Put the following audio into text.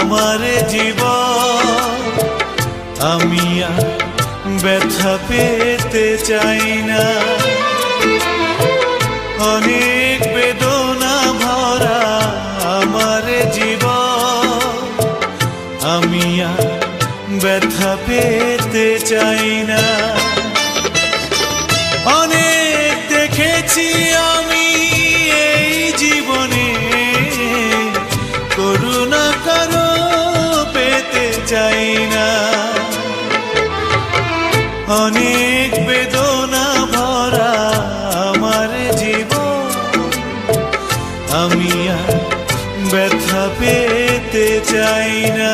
আমার জীবন আমি আর ব্যথা পেতে চাই না। অনেক বেদনা ভরা আমার জীবন আমি আর ব্যথা পেতে চাই না। অনেক দেখেছি আমি এই জীবনে, করুণা কারো পেতে চাই না। অনেক বেদনা ভরা আমার জীবন আমি আর ব্যথা পেতে চাই না।